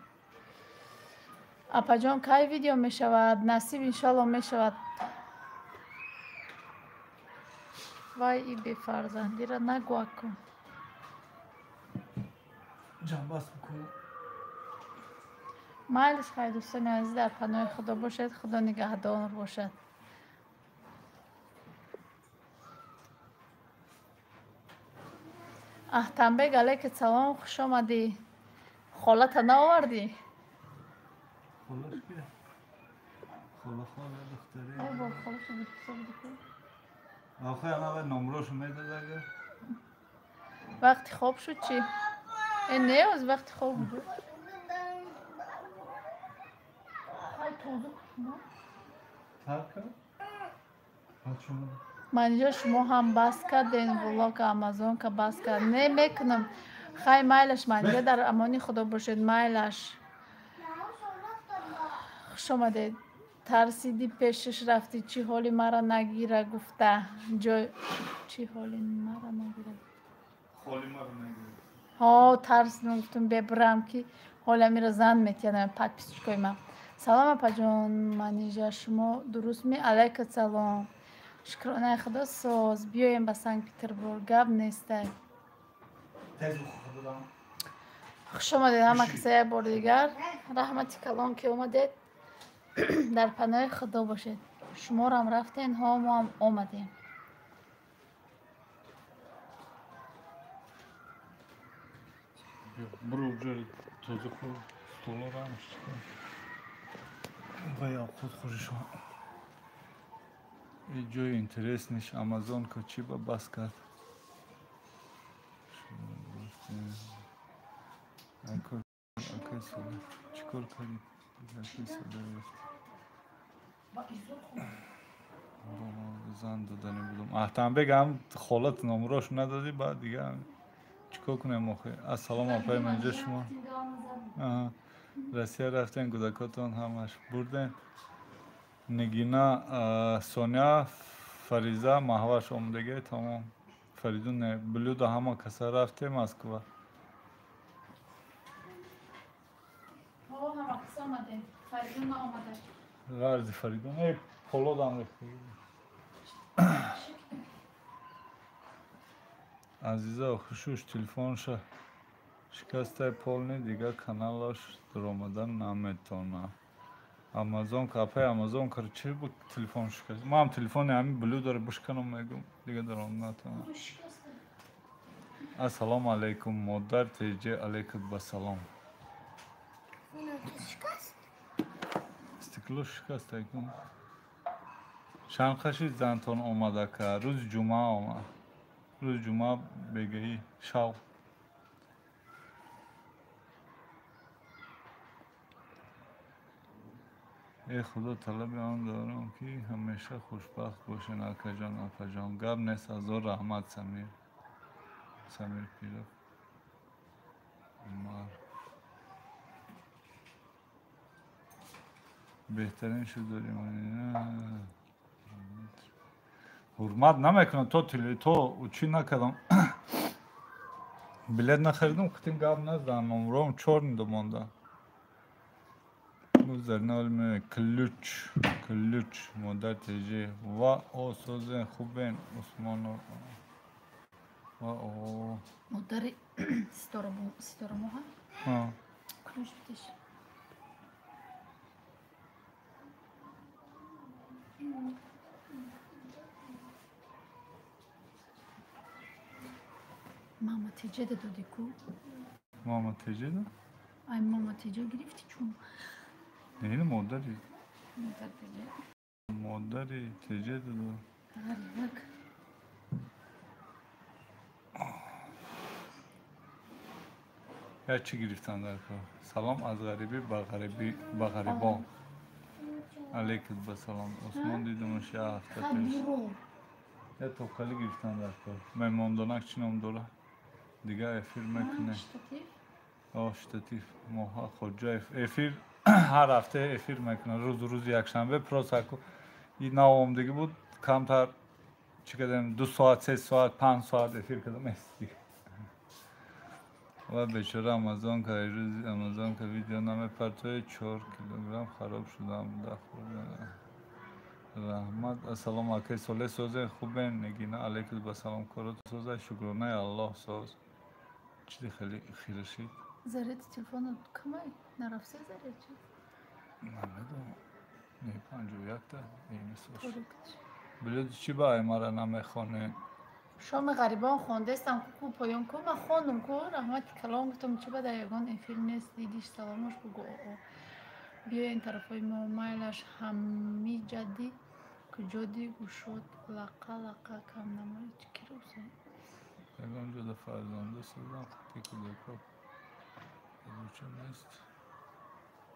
اپا جان کی ویدیو میشود نصیب انشالله میشود وای ای بی فرزندی را نگوه کن Can bas بکن. مالش خیلی دوستان عزیز در پناه خدا باشد خدا نگهدار باشد احتنبه علیک سلام خوش آمدی خالت نآوردی خلاص که خاله دختری ای با خالت رو بودی آخه همه نمروش میداد اگر وقتی خواب شد چی؟ این نیاز وقتی خواب بود ترک شما من اینجا شما هم بس کردین ولاگ آمازون که بس کرد نمیکنم خیلی مایلش من اینجا در امانی خدا باشید مایلش خوش آمدید ترسیدی پیشش رفتی چی حالی مرا نگیره گفته جای چی حالی مرا نگیره خالی ما رو نگیرد ها ترس گفتم ببرم که حالا میره زن میتونم پد پیسچکای من سلام اپا جان من اینجا شما درست می علیکت سلام شکرانه خدا ساز بیایم به سنگ پیتربورگ گپ نیسته تیز خود دارم خوش آمدید همه کسی یک بار دیگر رحمتی کلام که اومدید در پناه خدا باشید شما رو هم رفتین ها ما هم آمدیم برو جای تازه خود ستولا رمش و یا خود خودشون این جای اینترس نیش امازون که چی با بس کرد اکر سوله چیکار کنید اکر سوله زن دادنی بودم احتم بگم خالت نمراش ندادی بعد دیگه چیکار کنیم آخه السلام اپای منجا شما رسیه رفتن کودکاتون همش بردن نگینا سونیا فریزا محوش آمدگی تمام فریدون نه بلود همه کسا رفته مسکو همه کسی آمده فریدون آمده غرض فریدون ای پولو دام ریخته عزیزا خوشوش تلفنش شکسته پول دیگه کانالش در آمدن نمیتونه امازون کافه امازون کار چی بود تلفن شکست ما هم تلفن همین بلو داره بشکنم میگم دیگه در آن نتونم السلام علیکم مادر تیجه علیکم بسلام استکلوش شکست ایکم شنخشی زنتون آمده که روز جمعه آمد روز جمعه بگهی شو ای خدا طلب آن دارم که همیشه خوشبخت باشین اکا جان گب نیست از او رحمت سمیر پیرو بهترین شو داریم حرمت نمیکنه تو چی نکردم بلیت نخریدم کتیم گاب نزدن نمرم چورن دمانده üzerine ölme kılıç model teci va o sözün خوبن Osmanlı va o Moderi storomu ha? Ha. Kılıç bitiş. Mama tece de dodiku. Mama teci de? Ay mama tece girifti çum. Neydi modeli? Moder tece. Modeli teci de do. Hadi bak. Ya çi giriftan der ko. Salam az garibi ba gariban. Aleyküm selam. Osman dedim şey hafta peş. Ya tokalı giriftan der ko. Memondonak çinom dola. Diga efir mekne. آه شتاتیف ماها خودجا افیر هر هفته افیر میکنه روز یکشنبه پروساکو این ناامدگی بود کمتر چی کردم 2 ساعت 3 ساعت 5 ساعت افیر کردم استی و بیچاره آمازون که روز آمازون که ویدیو نامه پرتوی 4 کیلوگرم خراب شدم رحمت السلام علیکم سوله سوزه خوبه نگینه علیکم با سلام کرد سوزه شکرانه الله سوز چیزی خیلی خیرشید Zareti telefonu kamay. Narafse zareti. نمیدونم پنجویت ده اینی سوش Korrekt. بلد چی با ایمارا نمیخونه شام غریبان خوندستم کو پایان کو من خوندم کو رحمت کلام گفتم چه بده یگان این فیلم نیست دیدیش سلامش بگو بیا این طرفای مومایلش همی جدی کجادی گوشود لقا کم نمایی چی کی رو سن یگان جدا فرزانده سوزم خطی کده کب چه نیست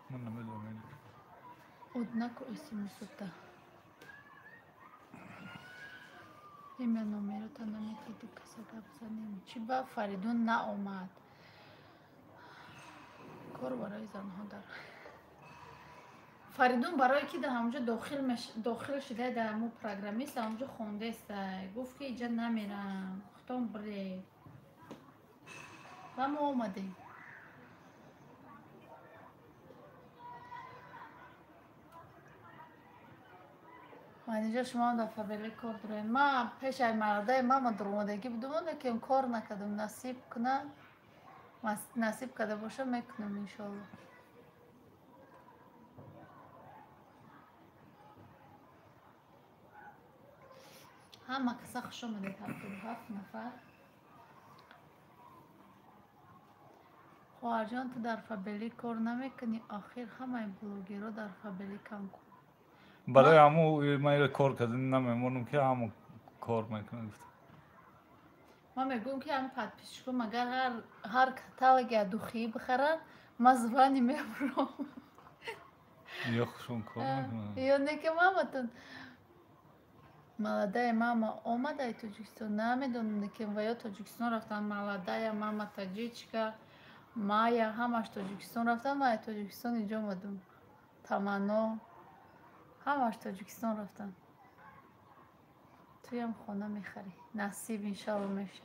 من نمیدونم این однако اسمسوتا ایمه نومیروتا نمیتیدی کسا گپ زنیم چی با فریدون ناومد کار برای زنها داره فریدون برای که در همونجا داخل شده در همون پروگرامیست همونجا خونده است گفت که اینجا نمیرم گفتم بره و ما اومدیم من اینجا شما دفعه بله کار داریم من پیش ای مرده من درمودگی بودم که کار نکردم نصیب کرده باشه میکنم انشالله همه کسا خوش آمده 77 نفر خواهر جان تو در فابلی کار نمیکنی آخر همه بلوگیرو در فابلی کم کن برای همو من کار کردن نمیمونم که همو کار میکنم من میگم که هم پادپیشکو مگر هر کتالگ دوخی بخرن ما زبانی میبرم یا خوشون کار میکنم یا نه که ماماتون молодая мама омада тоҷикистон намедонам лекин ва ё тоҷикистон рафтан молодая мама таҷичка мая ҳамаш тоҷикистон рафтан ва тоҷикистон инҷо омадам таманно ҳамаш тоҷикистон рафтан туям хона мехарӣ насиб иншалло меша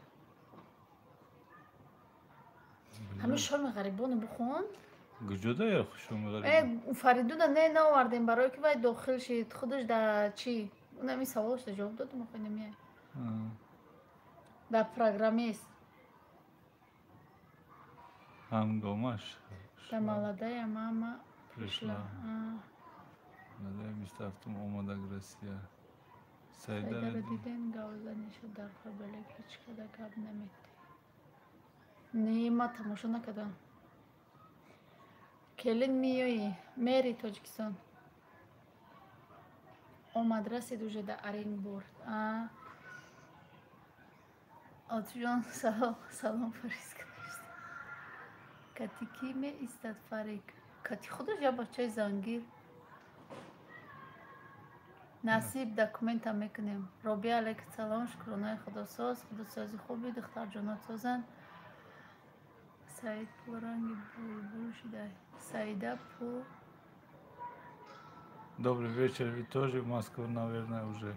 ҳамин шоми ғарибону бихӯн куҷода я шоми ғарибон фаридуна не наовардем барое ки вай дохил шид худаш да чӣ нами саволаш да ҷавоб додам охӯй намияй да программист ҳангомаш да молодая мама пришла молодая 27 омада россия сайдаро диден гавзаниша дар фабелек ҳеҷ када гап намед не ма тамошо накардам келин миёӣ мери тоҷикистон омад расид уже да оренбург отиҷон салом фариз кардашт кати ки меистад фарик кати худаш я бачаи зангир насиб документам мекунем робия алейкум салом шукронаи худосози хуби духтарҷонот созанд саид пурранги булбул шуда саида пу Добрый вечер, вы тоже в Москву, наверное, уже.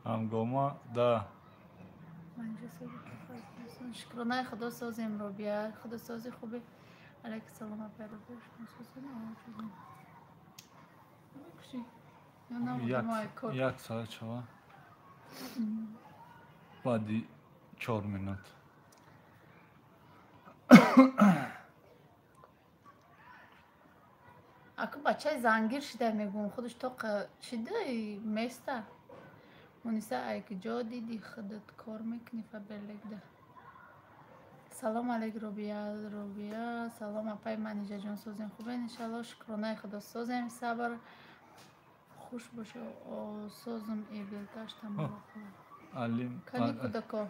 همگاما ده. منجه سازی شکرانه خدا سازیم رو بیا خدا سازی خوبه علیک سلام پیدا باشم سازیم آجودیم بکشی یا نبودیم های کار 1 ساعت شوا بعدی 4 minut. اکو بچه زنگیر شده میگون خودش تو شده میسته مونیسه ایک جا دیدی خودت کار میکنی فبرلک ده سلام علیک روبیا سلام اپای منیجه جان سازیم خوبه انشالله شکرانه خدا سازیم صبر خوش باشه سازم ای بلتاشتم بخور علیم کنی کودکا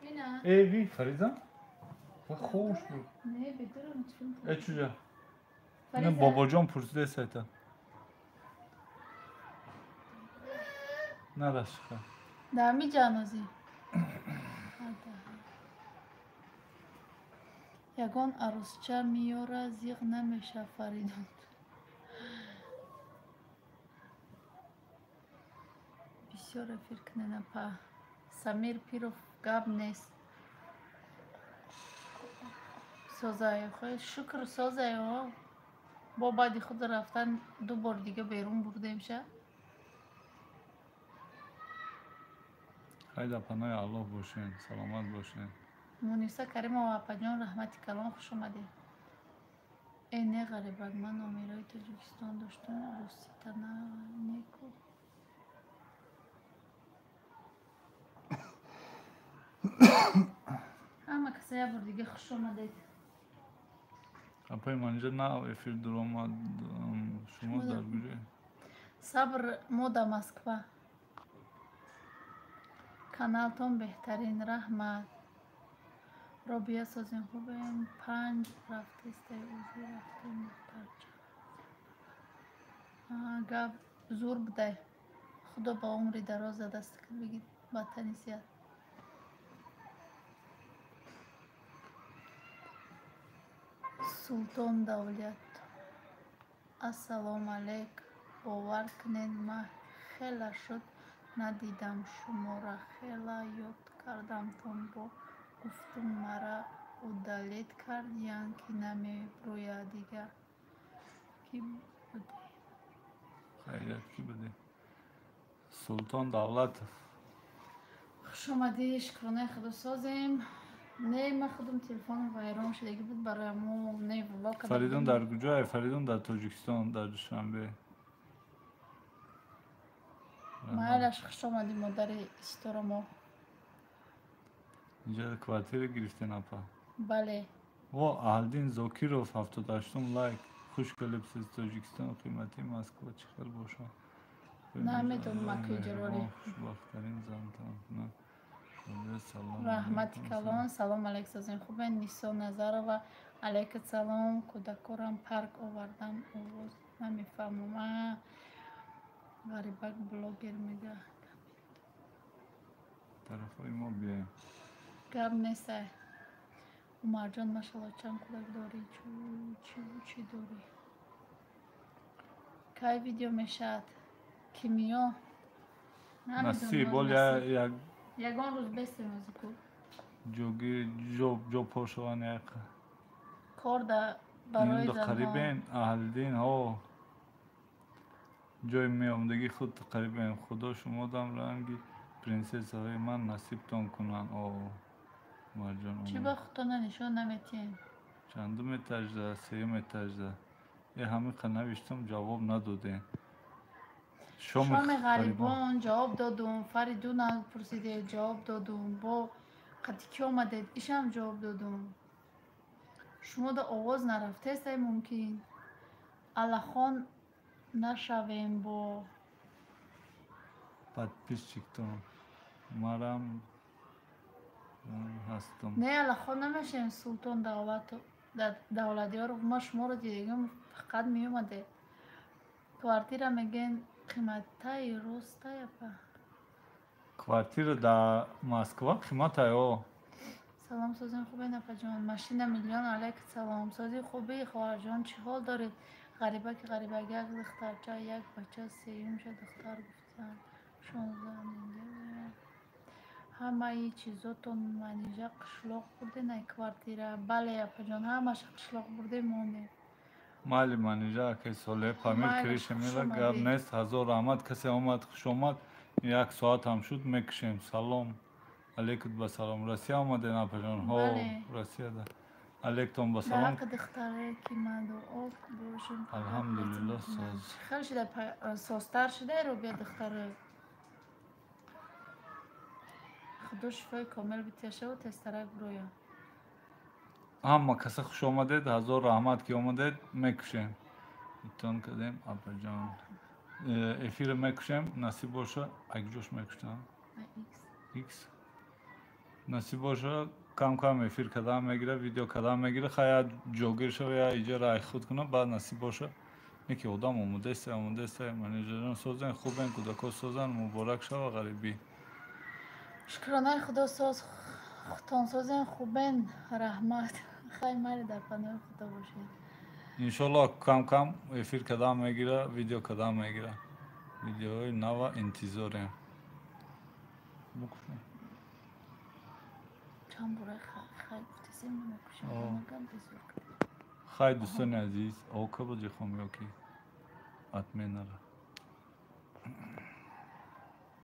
اینا ای فریزا و خوش بود نه بدرم چون ای چوجا نه فریزا بابا جان پرسیده سایتا نه رشقه دامی جانوزی یگان عروسچه میاره زیغ نمیشه فریدون بسیار فکر نپا سمیر پیروف گاب نیست سازای خواهی شکر سازای ها با بعدی خود رفتن 2 بار دیگه بیرون بردیم شه خیلی پناه الله باشین سلامت باشین مونیسا کریم و اپا رحمتی کلان خوش آمدی ای نه غریبک من امیرای تاجیکستان داشتم روسی تنه نیکو همه کسی یه بار دیگه خوش آمدید اپای منجا نه افیر در آمد شما در گوشه صبر مودا مسکوا کانالتون بهترین رحمت رابیا سازین خوبین 5 رفته است اوزی رفته محترچه گب زور بده خدا با عمری دراز دست کن بگید با تنیسیت سلطان دولت السلام علیک باور کنین من خیلی شد ندیدم شما را خیلی یاد کردم تون با گفتم مرا удалит کرد یعنی که نمی روید دیگر کی بوده خیلیت کی بوده سلطان دولت خوش آمدی شکرانه خدا سازیم نه من خودم تلفن ویران شدگی بود برای مو نه ولاک فریدون در کجای فریدون در تاجیکستان در دوشنبه محلش خوش آمدی مادر استورما اینجا کوارتیر گرفتین اپا بله و اهلدین زاکیروف 78 لایک خوش کلیپس از تاجیکستان قیمتی مسکو چخر باشه نمیدونم که جرالی خوشبخترین زنتان نه سلام رحمت کلان سلام علیک سازین خوبه نیسا نظر و علیک سلام کودکارم پرک آوردم آواز نمیفهمم غریبک بلاگر میگه طرف های ما بیایم گب نیسته عمر جان ماشالله چند کودک داری چی داری که ویدیو میشد کیمیا نصیب بول یک یگان روز بستیم از کو جوگی جو پاشوان یک کار در برای این قریبین اهلدین ها جای می آمدگی خود قریبین خدا شما دم رنگی پرنسس های من نصیب تان کنن مرجان چی با خودتان نشان نمیتین چندم اتاجده سیم اتاجده یه همه نوشتم جواب ندادین شام غریبان جواب دادم فریدون پرسیده جواب دادم با قطعی آمده ایشم جواب دادم شما دا آواز نرفته است ممکن الخان نشویم با подписчиктон марам هستم نه الخان نمیشیم سلطان دولتیار ما شما رو دیدیم فقط می اومده کوارتیر میگن قیمتای روسته پا کوارتیر در مسکو قیمتای سلام سازین خوبه نپا جان ماشین میلیون علیک سلام سازی خوبه خواهر جان چی حال دارید غریبه که غریبه یک دخترچه یک بچه سیوم شد دختر گفتن ҳамаи чизотон манижа қишлоқ бурдем, ай квартира? Бале апаҷон, ҳамаша қишлоқ бурдем монем. Мали манижа аки соле памир кришемила гап нест. Ҳазор раҳмат. Касе омад, хуш омад. 1 соат ҳам шуд мекушем. Салом. Алейкум ба салом. Россия омаден апаҷон? Ҳо, Россияда. Алейктон ба салом. Дар ҳаққи духтаре ки ман дуо бошем. Алҳамдулиллаҳ соз. Хеле шуда созтар шуда Робия духтаре. Худо шифои комил битиашаву тезтарак бироя. Ҳама каса хуш омадед. Ҳазор раҳмат ки омадед. Мекушем. Итон кадем апаҷон. Эфир мекушем. Насиб боша. Акҷош мекуштам. X. Насиб боша. Кам эфир кадам мегира, видео кадам мегира. Хая ҷогир шава я иҷа рай худ кунам. Баъд насиб боша. Неки одам омодеста. Менеҷерон созен, хубен, кӯдако созан. Муборак шава ғарибӣ. Шукронаи худо соз. Худтон созен хубен. Раҳмат. Хай мари дар паноҳи худо бошед. Иншоллоҳ кам эфир кадам мегира, видео кадам мегира. Видеоҳои нава интизорем. Букушем. Чанд бора хай гуфтисем намекушем. Магам бизур. Хай дӯстони азиз, ока ба ҷихом ёки атменара.